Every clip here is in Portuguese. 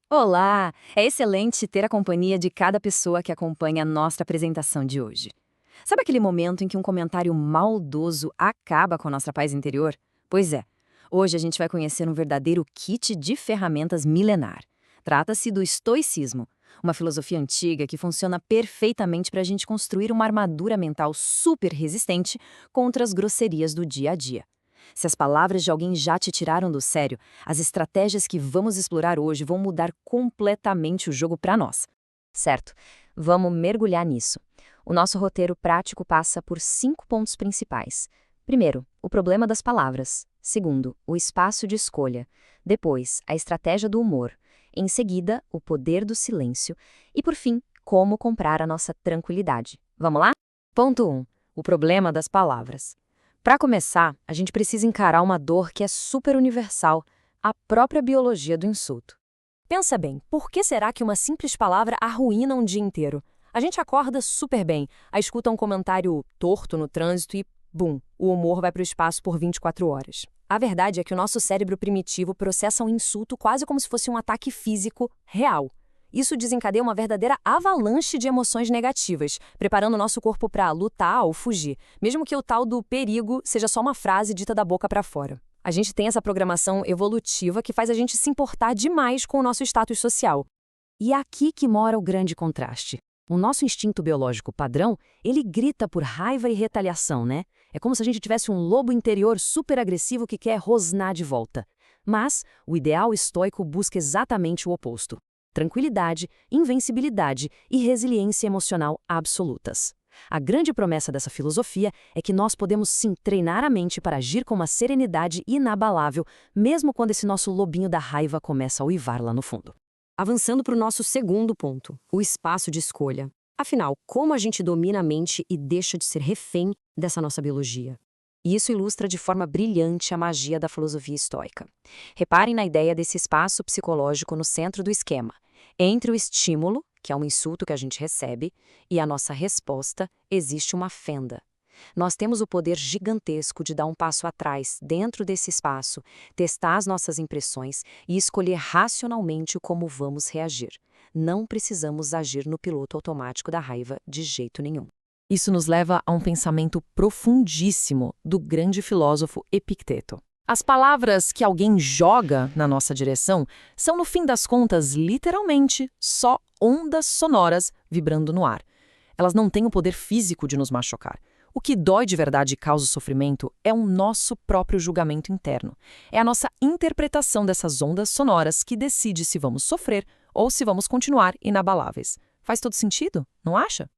Olá! É excelente ter a companhia de cada pessoa que acompanha a nossa apresentação de hoje. Sabe aquele momento em que um comentário maldoso acaba com a nossa paz interior? Pois é, hoje a gente vai conhecer um verdadeiro kit de ferramentas milenar. Trata-se do estoicismo, uma filosofia antiga que funciona perfeitamente para a gente construir uma armadura mental super resistente contra as grosserias do dia a dia. Se as palavras de alguém já te tiraram do sério, as estratégias que vamos explorar hoje vão mudar completamente o jogo para nós. Certo, vamos mergulhar nisso. O nosso roteiro prático passa por 5 pontos principais. Primeiro, o problema das palavras. Segundo, o espaço de escolha. Depois, a estratégia do humor. Em seguida, o poder do silêncio. E, por fim, como comprar a nossa tranquilidade. Vamos lá? Ponto 1. O problema das palavras. Para começar, a gente precisa encarar uma dor que é super universal, a própria biologia do insulto. Pensa bem, por que será que uma simples palavra arruína um dia inteiro? A gente acorda super bem, aí escuta um comentário torto no trânsito e, bum, o humor vai para o espaço por 24 horas. A verdade é que o nosso cérebro primitivo processa um insulto quase como se fosse um ataque físico real. Isso desencadeia uma verdadeira avalanche de emoções negativas, preparando o nosso corpo para lutar ou fugir, mesmo que o tal do perigo seja só uma frase dita da boca para fora. A gente tem essa programação evolutiva que faz a gente se importar demais com o nosso status social. E é aqui que mora o grande contraste. O nosso instinto biológico padrão, ele grita por raiva e retaliação, né? É como se a gente tivesse um lobo interior super agressivo que quer rosnar de volta. Mas o ideal estoico busca exatamente o oposto: tranquilidade, invencibilidade e resiliência emocional absolutas. A grande promessa dessa filosofia é que nós podemos sim treinar a mente para agir com uma serenidade inabalável, mesmo quando esse nosso lobinho da raiva começa a uivar lá no fundo. Avançando para o nosso segundo ponto, o espaço de escolha. Afinal, como a gente domina a mente e deixa de ser refém dessa nossa biologia? E isso ilustra de forma brilhante a magia da filosofia estoica. Reparem na ideia desse espaço psicológico no centro do esquema. Entre o estímulo, que é um insulto que a gente recebe, e a nossa resposta, existe uma fenda. Nós temos o poder gigantesco de dar um passo atrás, dentro desse espaço, testar as nossas impressões e escolher racionalmente como vamos reagir. Não precisamos agir no piloto automático da raiva de jeito nenhum. Isso nos leva a um pensamento profundíssimo do grande filósofo Epicteto. As palavras que alguém joga na nossa direção são, no fim das contas, literalmente, só ondas sonoras vibrando no ar. Elas não têm o poder físico de nos machucar. O que dói de verdade e causa sofrimento é o nosso próprio julgamento interno. É a nossa interpretação dessas ondas sonoras que decide se vamos sofrer ou se vamos continuar inabaláveis. Faz todo sentido, não acha?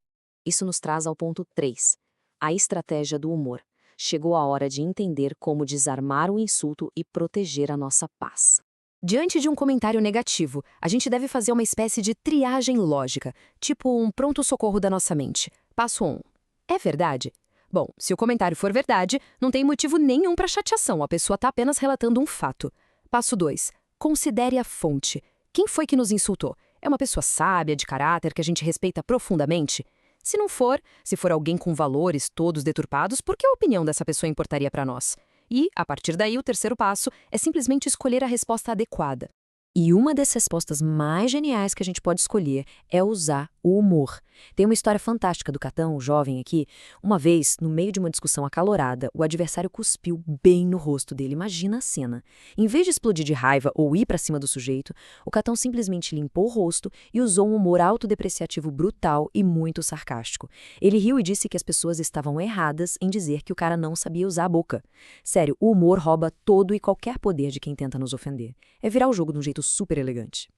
Isso nos traz ao ponto 3, a estratégia do humor. Chegou a hora de entender como desarmar o insulto e proteger a nossa paz. Diante de um comentário negativo, a gente deve fazer uma espécie de triagem lógica, tipo um pronto-socorro da nossa mente. Passo 1. É verdade? Bom, se o comentário for verdade, não tem motivo nenhum para chateação, a pessoa está apenas relatando um fato. Passo 2. Considere a fonte. Quem foi que nos insultou? É uma pessoa sábia, de caráter, que a gente respeita profundamente? Se não for, se for alguém com valores todos deturpados, por que a opinião dessa pessoa importaria para nós? E, a partir daí, o terceiro passo é simplesmente escolher a resposta adequada. E uma das respostas mais geniais que a gente pode escolher é usar o humor. Tem uma história fantástica do Catão, o jovem aqui. Uma vez, no meio de uma discussão acalorada, o adversário cuspiu bem no rosto dele. Imagina a cena. Em vez de explodir de raiva ou ir para cima do sujeito, o Catão simplesmente limpou o rosto e usou um humor autodepreciativo brutal e muito sarcástico. Ele riu e disse que as pessoas estavam erradas em dizer que o cara não sabia usar a boca. Sério, o humor rouba todo e qualquer poder de quem tenta nos ofender. É virar o jogo de um jeito super elegante.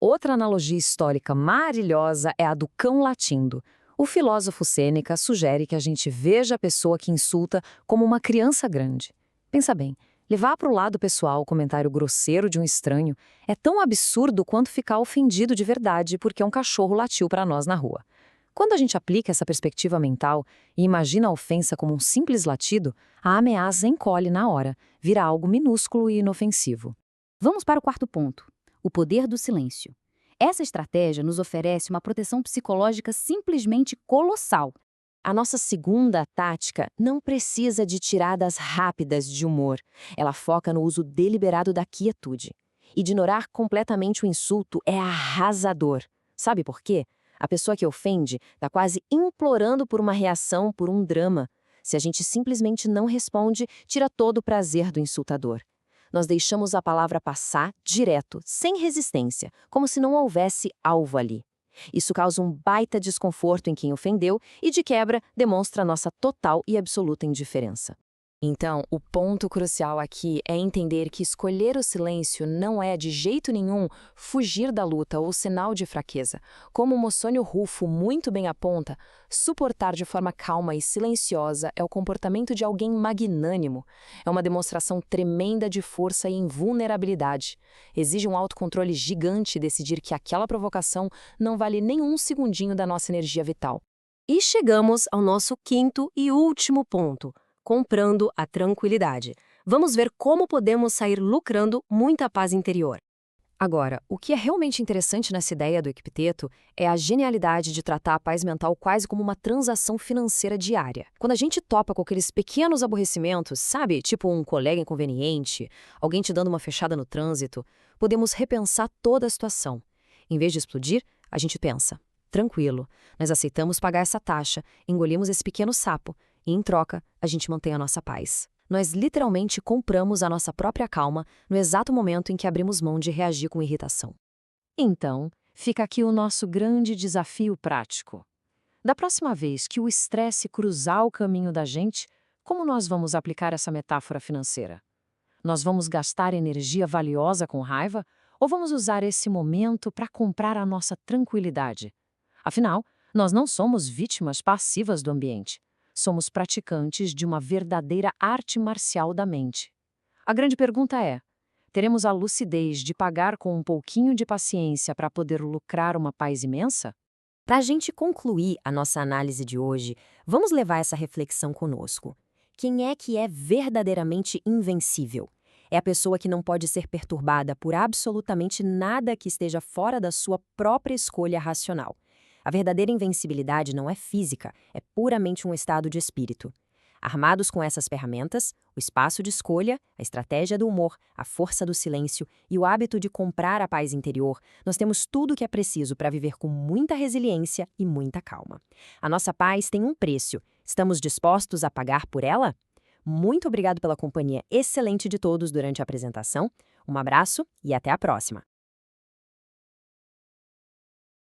Outra analogia histórica maravilhosa é a do cão latindo. O filósofo Sêneca sugere que a gente veja a pessoa que insulta como uma criança grande. Pensa bem, levar para o lado pessoal o comentário grosseiro de um estranho é tão absurdo quanto ficar ofendido de verdade porque um cachorro latiu para nós na rua. Quando a gente aplica essa perspectiva mental e imagina a ofensa como um simples latido, a ameaça encolhe na hora, vira algo minúsculo e inofensivo. Vamos para o quarto ponto, o poder do silêncio. Essa estratégia nos oferece uma proteção psicológica simplesmente colossal. A nossa segunda tática não precisa de tiradas rápidas de humor. Ela foca no uso deliberado da quietude. Ignorar completamente o insulto é arrasador. Sabe por quê? A pessoa que ofende está quase implorando por uma reação, por um drama. Se a gente simplesmente não responde, tira todo o prazer do insultador. Nós deixamos a palavra passar direto, sem resistência, como se não houvesse alvo ali. Isso causa um baita desconforto em quem ofendeu e, de quebra, demonstra nossa total e absoluta indiferença. Então, o ponto crucial aqui é entender que escolher o silêncio não é, de jeito nenhum, fugir da luta ou sinal de fraqueza. Como o Moçônio Rufo muito bem aponta, suportar de forma calma e silenciosa é o comportamento de alguém magnânimo. É uma demonstração tremenda de força e invulnerabilidade. Exige um autocontrole gigante decidir que aquela provocação não vale nem um segundinho da nossa energia vital. E chegamos ao nosso quinto e último ponto: comprando a tranquilidade. Vamos ver como podemos sair lucrando muita paz interior. Agora, o que é realmente interessante nessa ideia do Epicteto é a genialidade de tratar a paz mental quase como uma transação financeira diária. Quando a gente topa com aqueles pequenos aborrecimentos, sabe, tipo um colega inconveniente, alguém te dando uma fechada no trânsito, podemos repensar toda a situação. Em vez de explodir, a gente pensa: tranquilo, nós aceitamos pagar essa taxa, engolimos esse pequeno sapo, e, em troca, a gente mantém a nossa paz. Nós literalmente compramos a nossa própria calma no exato momento em que abrimos mão de reagir com irritação. Então, fica aqui o nosso grande desafio prático. Da próxima vez que o estresse cruzar o caminho da gente, como nós vamos aplicar essa metáfora financeira? Nós vamos gastar energia valiosa com raiva ou vamos usar esse momento para comprar a nossa tranquilidade? Afinal, nós não somos vítimas passivas do ambiente. Somos praticantes de uma verdadeira arte marcial da mente. A grande pergunta é: teremos a lucidez de pagar com um pouquinho de paciência para poder lucrar uma paz imensa? Para a gente concluir a nossa análise de hoje, vamos levar essa reflexão conosco. Quem é que é verdadeiramente invencível? É a pessoa que não pode ser perturbada por absolutamente nada que esteja fora da sua própria escolha racional. A verdadeira invencibilidade não é física, é puramente um estado de espírito. Armados com essas ferramentas, o espaço de escolha, a estratégia do humor, a força do silêncio e o hábito de comprar a paz interior, nós temos tudo o que é preciso para viver com muita resiliência e muita calma. A nossa paz tem um preço. Estamos dispostos a pagar por ela? Muito obrigado pela companhia excelente de todos durante a apresentação. Um abraço e até a próxima!